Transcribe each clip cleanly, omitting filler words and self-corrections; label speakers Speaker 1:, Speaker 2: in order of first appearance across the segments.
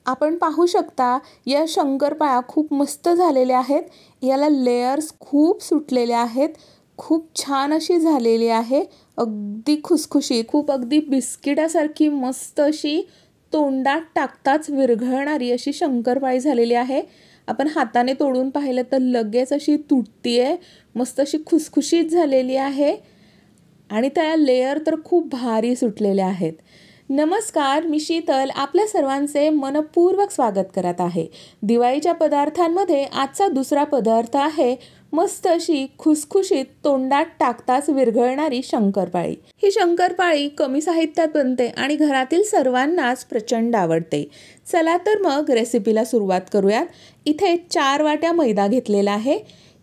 Speaker 1: आपण पाहू शकता या शंकरपाळ्या खूप मस्त झालेल्या आहेत. याला लेयर्स खूप सुटलेले आहेत. खूप छान अशी झालेली आहे. अगदी खुसखुशीत, खूप अगदी बिस्किटासारखी मस्त अशी तोंडात टाकताच विरघळणारी अशी शंकरपाळी झालेली आहे. आपण हाताने तोडून पाहिलं तर लगेच अशी तुटतीये. मस्त अशी खुसखुशीत झालेली आहे आणि त्या लेयर तर खूप भारी सुटलेले आहेत. नमस्कार, मी शीतल आपल्या सर्वांचे मनपूर्वक स्वागत करत आहे. दिवाळीच्या पदार्थांमध्ये आजचा दुसरा पदार्थ आहे मस्त अशी खुसखुशीत तोंडात टाकताच विरघळणारी शंकरपाळी. ही शंकरपाळी कमी साहित्यात बनते आणि घरातील सर्वांनाच प्रचंड आवडते. चला तर मग रेसिपीला सुरुवात करूयात. इथे 4 वाट्या मैदा घेतलेला आहे.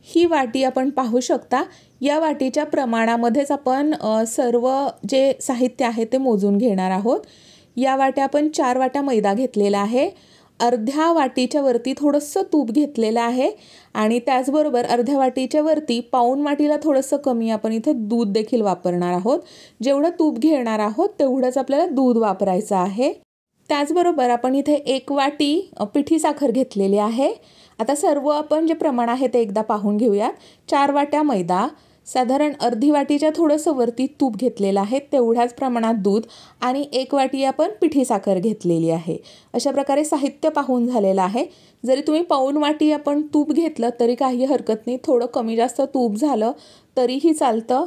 Speaker 1: ही वाटी आपण पाहू शकता. या वाटीच्या प्रमाणामध्येच आपण सर्व जे साहित्य आहे ते मोजून घेणार आहोत. या वाट्या आपण 4 वाट्या मैदा घेतलेला आहे. अर्ध्या वाटीच्या वरती थोडंसं तूप घेतलेलं आहे आणि त्याचबरोबर अर्ध्या वाटीच्या वरती पाऊण वाटीला थोडंसं कमी आपण इथे दूध देखील वापरणार आहोत. जेवढं तूप घेणार आहोत तेवढंच आपल्याला दूध वापरायचं आहे. त्याचबरोबर आपण इथे 1 वाटी पिठी साखर घेतलेली आहे. आता सर्व आपण जे प्रमाण आहे ते एकदा पाहून घेऊयात. 4 वाट्या मैदा, साधारण अर्धी वाटीच्या थोडंसं वरती तूप घेतलेलं आहे, तेवढ्याच प्रमाणात दूध आणि 1 वाटी आपण पिठी साखर घेतलेली आहे. अशा प्रकारे साहित्य पाहून झालेलं आहे. जरी तुम्ही पाऊण वाटी आपण तूप घेतलं तरी काही हरकत नाही. थोडं कमी जास्त तूप झालं तरीही चालतं.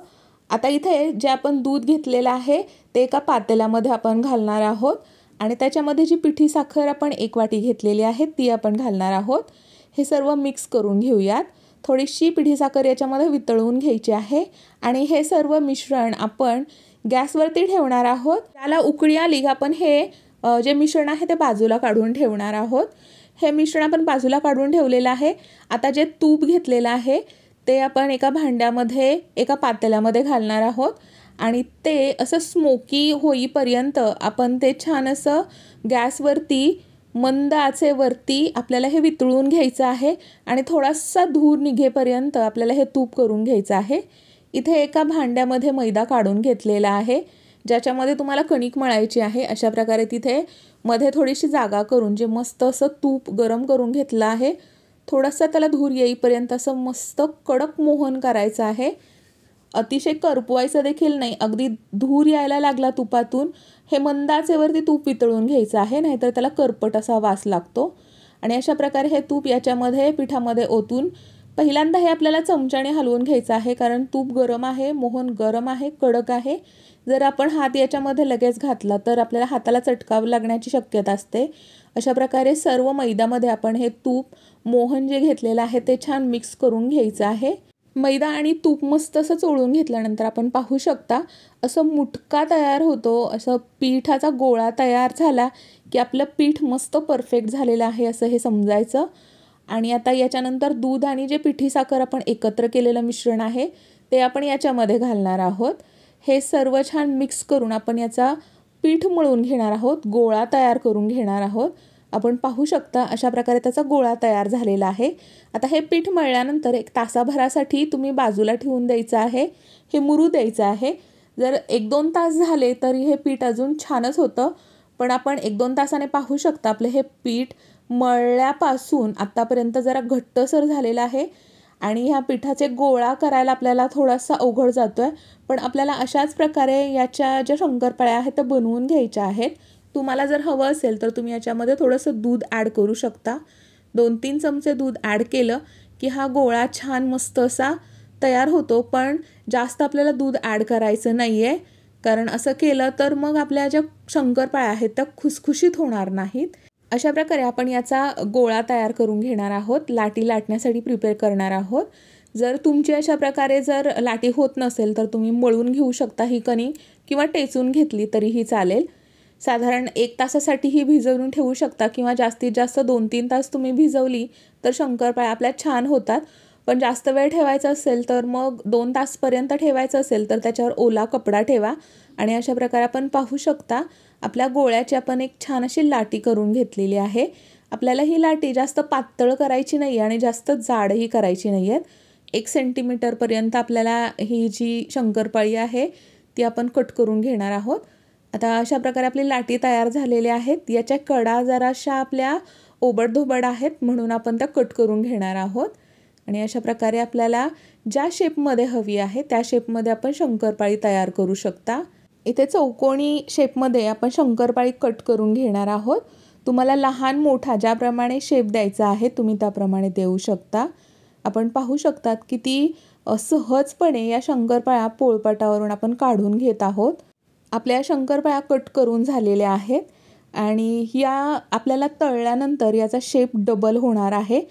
Speaker 1: आता इथे जे आपण दूध घेतलेलं आहे ते एका पातेल्यामध्ये आपण घालणार आहोत आणि त्याच्यामध्ये जी पिठी साखर आपण 1 वाटी घेतलेली आहे ती आपण घालणार आहोत. हे सर्व मिक्स करून घेऊयात. थोडीशी पिठी साखर याच्यामध्ये वितळवून घ्यायची आहे आणि हे सर्व मिश्रण आपण गॅसवरती ठेवणार आहोत. त्याला उकळी आली की आपण हे जे मिश्रण आहे ते बाजूला काढून ठेवणार आहोत. हे मिश्रण आपण बाजूला काढून ठेवलेलं आहे. आता जे तूप घेतलेलं आहे ते आपण एका भांड्यामध्ये एका पातेल्यामध्ये घालणार आहोत आणि ते असं स्मोकी होईपर्यंत आपण ते छान असं गॅसवरती मंद आचेवरती आपल्याला हे वितळून घ्यायचं आहे आणि थोडासा धूर निघेपर्यंत आपल्याला हे तूप करून घ्यायचं आहे. इथे एका भांड्यामध्ये मैदा काढून घेतलेला आहे ज्याच्यामध्ये तुम्हाला कणिक मळायची आहे. अशा प्रकारे तिथे मध्ये थोडीशी जागा करून जे मस्त असं तूप गरम करून घेतलं आहे. थोडासा त्याला धूर येईपर्यंत असं मस्त कडक मोहन करायचं आहे. अतिशय करपवायचं देखील नाही. अगदी धूर यायला लागला तुपातून हे मंद आचेवरती तूप वितळून घ्यायचं आहे, नाहीतर त्याला करपट असा वास लागतो. आणि अशा प्रकारे हे तूप याच्यामध्ये पिठामध्ये ओतून पहिल्यांदा हे आपल्याला चमच्याने हलवून घ्यायचं आहे, कारण तूप गरम आहे, मोहन गरम आहे, कडक आहे. जर आपण हात याच्यामध्ये लगेच घातला तर आपल्याला हाताला चटकाव लागण्याची शक्यता असते. अशा प्रकारे सर्व मैद्यामध्ये आपण हे तूप मोहन जे घेतलेलं आहे ते छान मिक्स करून घ्यायचं आहे. मैदा आणि तूप मस्त असं चोळून घेतल्यानंतर आपण पाहू शकता असं मुटका तयार होतो. असं पिठाचा गोळा तयार झाला की आपलं पीठ मस्त परफेक्ट झालेलं आहे असं हे समजायचं. आणि आता याच्यानंतर दूध आणि जे पिठी साखर आपण एकत्र केलेलं मिश्रण आहे ते आपण याच्यामध्ये घालणार आहोत. हे सर्व छान मिक्स करून आपण याचा पीठ मळून घेणार आहोत, गोळा तयार करून घेणार आहोत. आपण पाहू शकता अशा प्रकारे त्याचा गोळा तयार झालेला आहे. आता हे पीठ मळल्यानंतर 1 तासाभरासाठी तुम्ही बाजूला ठेवून द्यायचं आहे. हे मुरू द्यायचं आहे. जर 1-2 तास झाले तरी हे पीठ अजून छानच होतं, पण आपण 1-2 तासाने पाहू शकता आपलं हे पीठ मळल्यापासून आत्तापर्यंत जरा घट्टसर झालेलं आहे आणि ह्या पिठाचे गोळा करायला आपल्याला थोडासा अवघड जातो आहे. पण आपल्याला अशाच प्रकारे याच्या ज्या शंकरपाळ्या आहेत त्या बनवून घ्यायच्या आहेत. तुम्हाला जर हवं असेल तर तुम्ही याच्यामध्ये थोडंसं दूध ॲड करू शकता. 2-3 चमचे दूध ॲड केलं की हा गोळा छान मस्त असा तयार होतो. पण जास्त आपल्याला दूध ॲड करायचं नाही आहे, कारण असं केलं तर मग आपल्या ज्या शंकरपाळ्या आहेत त्या खुसखुशीत होणार नाहीत. अशा प्रकारे आपण याचा गोळा तयार करून घेणार आहोत. लाटी लाटण्यासाठी प्रिपेअर करणार आहोत. जर तुमची अशा प्रकारे जर लाटी होत नसेल तर तुम्ही मळून घेऊ शकता ही कणिक किंवा टेचून घेतली तरीही चालेल. साधारण 1 तासासाठी ही भिजवून ठेवू शकता किंवा जास्तीत जास्त 2-3 तास तुम्ही भिजवली तर शंकरपाळ्या आपल्या छान होतात. पण जास्त वेळ ठेवायचं असेल तर मग 2 तासपर्यंत ठेवायचं असेल तर त्याच्यावर ओला कपडा ठेवा. आणि अशा प्रकारे आपण पाहू शकता आपल्या गोळ्याची आपण एक छान अशी लाटी करून घेतलेली आहे. आपल्याला ही लाटी जास्त पातळ करायची नाही आणि जास्त जाडही करायची नाही आहेत. 1 सेंटीमीटरपर्यंत आपल्याला ही जी शंकरपाळी आहे ती आपण कट करून घेणार आहोत. आता अशा प्रकारे आपली लाटी तयार झालेल्या आहेत. याच्या कडा जराशा आपल्या ओबडधोबड आहेत म्हणून आपण त्या कट करून घेणार आहोत. आणि अशा प्रकारे आपल्याला ज्या शेपमध्ये हवी आहे त्या शेपमध्ये आपण शंकरपाळी तयार करू शकता. इथे चौकोनी शेपमध्ये आपण शंकरपाळी कट करून घेणार आहोत. तुम्हाला लहान मोठा ज्याप्रमाणे शेप द्यायचा आहे तुम्ही त्याप्रमाणे देऊ शकता. आपण पाहू शकतात किती सहजपणे या शंकरपाळ्या पोळपाटावरून आपण काढून घेत आहोत. आपल्या शंकरपाळ्या कट करून झालेल्या आहेत आणि या आपल्याला तळल्यानंतर याचा शेप डबल होणार आहे.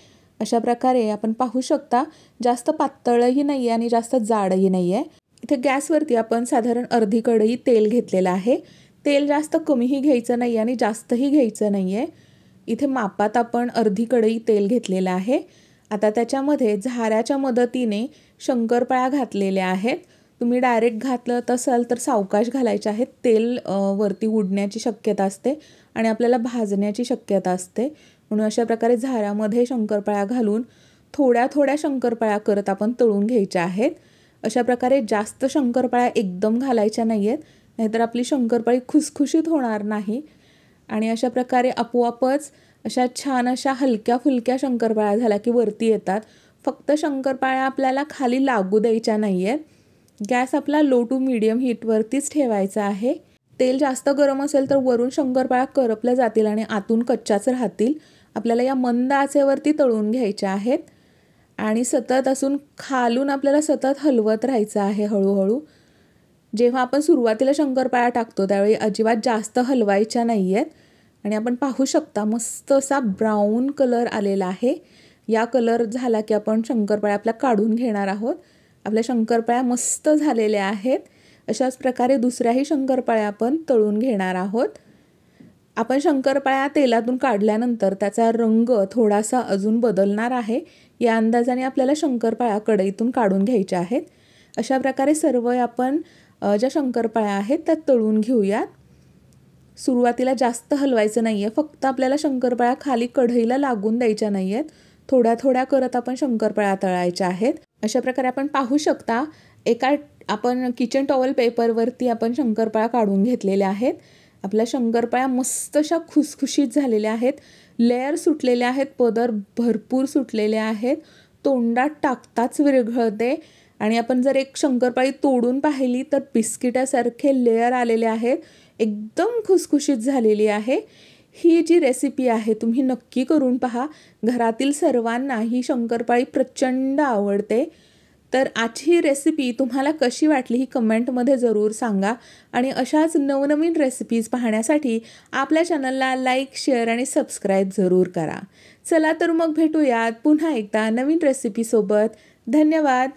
Speaker 1: अशा प्रकारे आपण पाहू शकता जास्त पातळही नाही आहे आणि जास्त जाडही नाही आहे. इथे गॅसवरती आपण साधारण अर्धी कढई तेल घेतलेलं आहे. तेल जास्त कमीही घ्यायचं नाही आणि जास्तही घ्यायचं नाही आहे. इथे मापात आपण अर्धी कढई तेल घेतलेलं आहे. आता त्याच्यामध्ये झाऱ्याच्या मदतीने शंकरपाळ्या घातलेल्या आहेत. तुम्ही डायरेक्ट घातलं असाल तर सावकाश घालायचे आहेत. तेल वरती उडण्याची शक्यता असते आणि आपल्याला भाजण्याची शक्यता असते. म्हणून अशा प्रकारे झाऱ्यामध्ये शंकरपाळ्या घालून थोड्या थोड्या शंकरपाळ्या करत आपण तळून घ्यायच्या आहेत. अशा प्रकारे जास्त शंकरपाळ्या एकदम घालायच्या नाही आहेत, नाहीतर आपली शंकरपाळी खुसखुशीत होणार नाही. आणि अशा प्रकारे आपोआपच अशा छान अशा हलक्या फुलक्या शंकरपाळ्या झाल्या की वरती येतात. फक्त शंकरपाळ्या आपल्याला खाली लागू द्यायच्या नाही आहेत. गॅस आपला लो टू मीडियम हीटवरतीच ठेवायचा आहे. तेल जास्त गरम असेल तर वरून शंकरपाळ्या करपल्या जातील आणि आतून कच्च्याच राहतील. आपल्याला या मंद आचेवरती तळून घ्यायच्या आहेत आणि सतत असून खालून आपल्याला सतत हलवत राहायचं आहे हळूहळू. जेव्हा आपण सुरुवातीला शंकरपाळ्या टाकतो त्यावेळी अजिबात जास्त हलवायच्या नाही आहेत. आणि आपण पाहू शकता मस्त असा ब्राऊन कलर आलेला आहे. या कलर झाला की आपण शंकरपाळ्या आपल्या काढून घेणार आहोत. आपल्या शंकरपाळ्या मस्त झालेल्या आहेत. अशाच प्रकारे दुसऱ्याही शंकरपाळ्या आपण तळून घेणार आहोत. आपण शंकरपाळ्या तेलातून काढल्यानंतर त्याचा रंग थोडासा अजून बदलणार आहे. या अंदाजाने आपल्याला शंकरपाळ्या कढईतून काढून घ्यायच्या आहेत. अशा प्रकारे सर्व आपण ज्या शंकरपाळ्या आहेत त्या तळून घेऊयात. सुरुवातीला जास्त हलवायचं नाही आहे. फक्त आपल्याला शंकरपाळ्या खाली कढईला लागून द्यायच्या नाही आहेत. थोड्या थोड्या करत आपण शंकरपाळ्या तळायच्या आहेत. अशा प्रकारे आपण पाहू शकता आपण किचन टॉवेल पेपरवरती आपण शंकरपाळ्या काढून घेतलेल्या आहेत. आपल्या शंकरपाळ्या मस्त अशा खुसखुशीत झालेल्या आहेत. लेयर सुटलेले आहेत, पदर भरपूर सुटलेले आहेत. तोंडात टाकताच विरघळते आणि आपण जर एक शंकरपाळी तोडून पाहिली तर बिस्किटासारखे लेयर आलेले आहेत. एकदम खुसखुशीत झालेली आहे. ही जी रेसिपी आहे तुम्ही नक्की करून पहा. घरातील सर्वांना ही शंकरपाळी प्रचंड आवडते. तर आजची ही रेसिपी तुम्हाला कशी वाटली ही कमेंटमध्ये जरूर सांगा. आणि अशाच नवनवीन रेसिपीज पाहण्यासाठी आपल्या चॅनलला लाईक, शेअर आणि सबस्क्राईब जरूर करा. चला तर मग भेटूयात पुन्हा एकदा नवीन रेसिपीसोबत. धन्यवाद.